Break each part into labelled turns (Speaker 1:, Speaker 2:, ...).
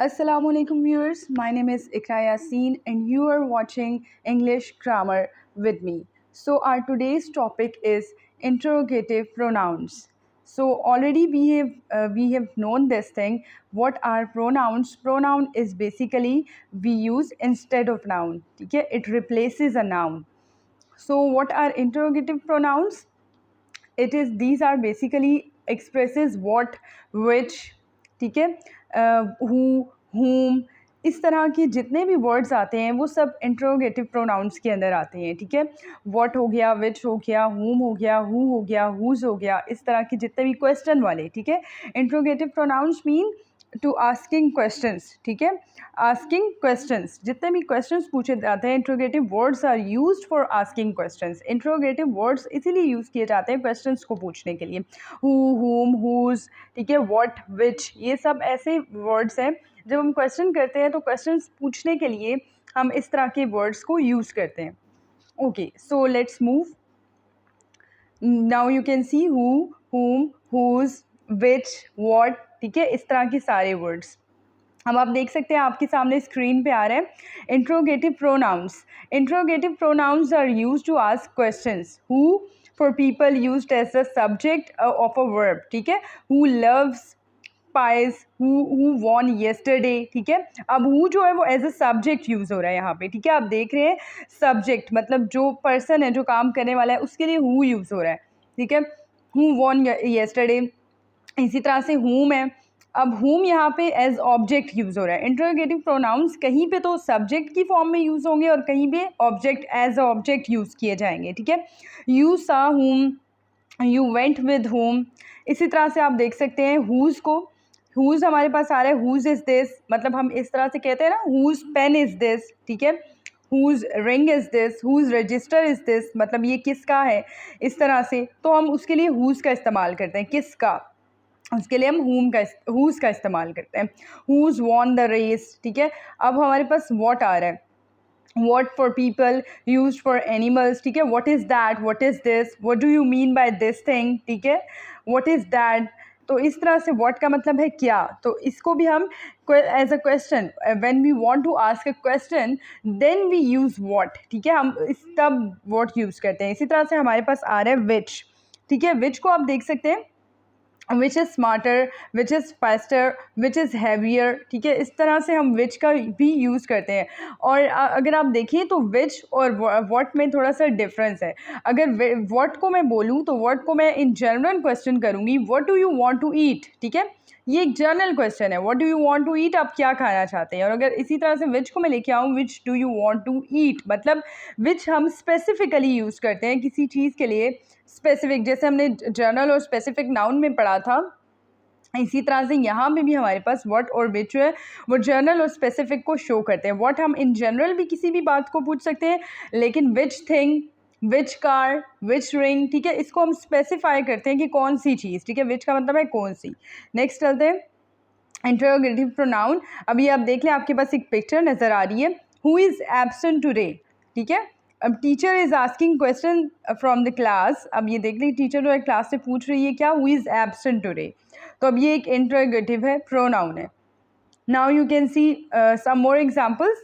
Speaker 1: Assalamu alaikum viewers, my name is Iqra and you are watching English Grammar with me. So our today's topic is interrogative pronouns. So already we have known this thing. What are pronouns? Pronoun is basically we use instead of noun. Okay? It replaces a noun. So what are interrogative pronouns? It is these are basically expresses what, which, ठीक है, who, whom, इस तरह के जितने भी words आते हैं वो सब इंट्रोगेटिव प्रोनाउंस के अंदर आते हैं. ठीक है, व्हाट हो गया, विच हो गया, whom हो गया, who हो गया, whose हो गया, इस तरह के जितने भी क्वेश्चन वाले. ठीक है, interrogative pronouns mean to asking questions. ठीक है, आस्किंग क्वेश्चंस, जितने भी क्वेश्चंस पूछे जाते हैं interrogative words are used for asking questions. Interrogative words इसीलिए यूज़ किए जाते हैं क्वेश्चंस को पूछने के लिए. हु, हुम, हुज, ठीक है, व्हाट, विच, ये सब ऐसे वर्ड्स हैं जब हम क्वेश्चन करते हैं तो क्वेश्चंस पूछने के लिए हम इस तरह के वर्ड्स को यूज़ करते हैं. Okay, so let's move. Now you can see who, हुम, हुज, विच, व्हाट. ठीक है, इस तरह के सारे वर्ड्स अब आप देख सकते हैं आपके सामने स्क्रीन पे आ रहे हैं. Interrogative pronouns. Interrogative pronouns are used to ask questions. Who for people used as the subject of a verb. ठीक है, who loves pies, who won yesterday. ठीक है, अब हु जो है वो एज अ सब्जेक्ट यूज़ हो रहा है यहाँ पे. ठीक है, आप देख रहे हैं सब्जेक्ट मतलब जो पर्सन है, जो काम करने वाला है, उसके लिए हु यूज़ हो रहा है. ठीक है, हु वॉन येस्टरडे. इसी तरह से हुम है. अब हुम यहाँ पे एज ऑब्जेक्ट यूज़ हो रहा है. इंट्रोगेटिव प्रोनाउंस कहीं पे तो सब्जेक्ट की फॉर्म में यूज़ होंगे और कहीं पे ऑब्जेक्ट एज ऑब्जेक्ट यूज़ किए जाएंगे. ठीक है, यू सा हुम, यू वेंट विद हुम. इसी तरह से आप देख सकते हैं हुज़ को. हुज़ हमारे पास आ रहा है हुज़ इज़ दिस, मतलब हम इस तरह से कहते हैं ना हुज़ पेन इज़ दिस. ठीक है, who's ring is this, who's register is this, मतलब ये किसका है. इस तरह से तो हम उसके लिए हुज़ का इस्तेमाल करते हैं, किसका, उसके लिए हम हुज़ का इस्तेमाल करते हैं. Whose won the race. ठीक है, अब हमारे पास वॉट आ रहा है. What for people use for animals. ठीक है, what is that, what is this, what do you mean by this thing. ठीक है, वॉट इज़ दैट. तो इस तरह से वॉट का मतलब है क्या, तो इसको भी हम as a question, when we want to ask a question then we use what. ठीक है, हम इस तब वॉट यूज़ करते हैं. इसी तरह से हमारे पास आ रहा है विच. ठीक है, विच को आप देख सकते हैं which is smarter, which is faster, which is heavier. ठीक है, इस तरह से हम विच का भी यूज़ करते हैं. और अगर आप देखिए तो विच और व्हाट में थोड़ा सा डिफरेंस है. अगर व्हाट को मैं बोलूँ तो व्हाट को मैं इन जनरल क्वेश्चन करूँगी, what do you want to eat. ठीक है, ये एक जनरल क्वेश्चन है, what do you want to eat, आप क्या खाना चाहते हैं. और अगर इसी तरह से विच को मैं लेके आऊँ, which do you want to eat, मतलब विच हम स्पेसिफिकली यूज़ करते हैं किसी चीज़ के लिए स्पेसिफिक, जैसे हमने जनरल और स्पेसिफिक नाउन में पढ़ा था. इसी तरह से यहाँ पे भी हमारे पास व्हाट और विच है वो जनरल और स्पेसिफिक को शो करते हैं. व्हाट हम इन जनरल भी किसी भी बात को पूछ सकते हैं, लेकिन which thing, which car, which ring. ठीक है, इसको हम स्पेसिफाई करते हैं कि कौन सी चीज़. ठीक है, विच का मतलब है कौन सी. नेक्स्ट चलते हैं इंटरोगेटिव प्रोनाउन. अभी आप देख लें आपके पास एक पिक्चर नज़र आ रही है. Who is absent today. ठीक है, अब teacher is asking question from the class. अब ये देख लें टीचर जो है क्लास से पूछ रही है क्या, हु इज़ एब्सेंट टुडे. तो अब ये एक इंटरोगेटिव है, प्रोनाउन है. Now you can see some more examples.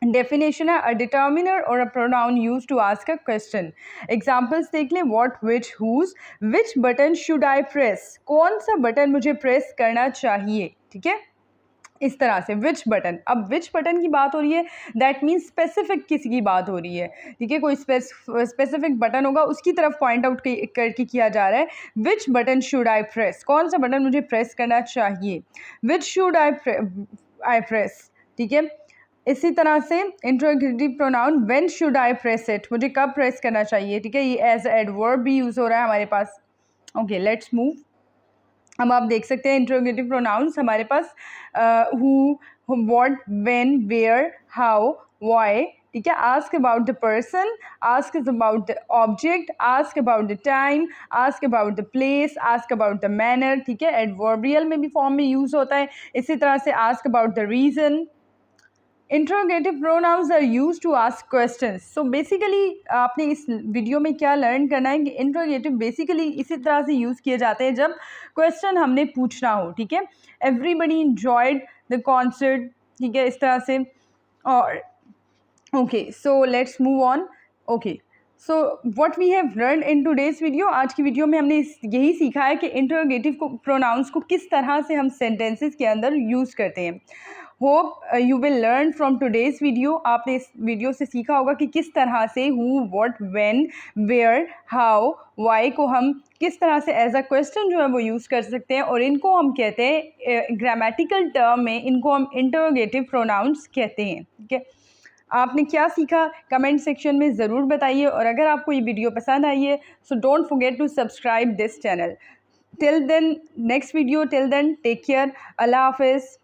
Speaker 1: Definition है अ डिटर्मिनर और a pronoun use to ask a question. Examples देख लें. What, which, whose. Which button should I press, कौन सा बटन मुझे प्रेस करना चाहिए. ठीक है, इस तरह से विच बटन. अब विच बटन की बात हो रही है दैट मीन्स स्पेसिफिक किसी की बात हो रही है. ठीक है, कोई स्पेसिफिक बटन होगा उसकी तरफ पॉइंट आउट करके किया जा रहा है. विच बटन शुड आई प्रेस, कौन सा बटन मुझे प्रेस करना चाहिए. Which should I press. ठीक है, इसी तरह से interrogative pronoun when should I press it, मुझे कब प्रेस करना चाहिए. ठीक है, ये एज एडवर्ब भी यूज़ हो रहा है हमारे पास. Okay, let's move. अब आप देख सकते हैं इंट्रोगेटिव प्रोनाउंस हमारे पास who, what, when, where, how, why. ठीक है, ask about the person, ask about the object, ask about the time, ask about the place, ask about the manner. ठीक है, एडवर्बियल में भी फॉर्म में यूज़ होता है. इसी तरह से ask about the reason. Interrogative pronouns are use to ask questions. So basically आपने इस वीडियो में क्या लर्न करना है कि इंट्रोगेटिव बेसिकली इसी तरह से यूज़ किए जाते हैं जब क्वेश्चन हमने पूछना हो. ठीक है, एवरीबडी इंजॉयड द कॉन्सर्ट, ठीक है, इस तरह से। और okay, so let's move on. Okay, so what we have learn in today's video, आज की वीडियो में हमने यही सीखा है कि इंटरोगेटिव को प्रोनाउंस को किस तरह से हम सेंटेंसेस के अंदर यूज़ करते हैं। Hope you will learn from today's video. आपने इस वीडियो से सीखा होगा कि किस तरह से who, what, when, where, how, why को हम किस तरह से एज अ क्वेश्चन जो है वो यूज़ कर सकते हैं, और इनको हम कहते हैं ग्रामेटिकल टर्म में इनको हम इंटरोगेटिव प्रोनाउंस कहते हैं, ठीक है। आपने क्या सीखा कमेंट सेक्शन में ज़रूर बताइए, और अगर आपको ये वीडियो पसंद आई है so don't forget to subscribe this channel. Till then next video, till then take care, अल्लाह हाफिज़।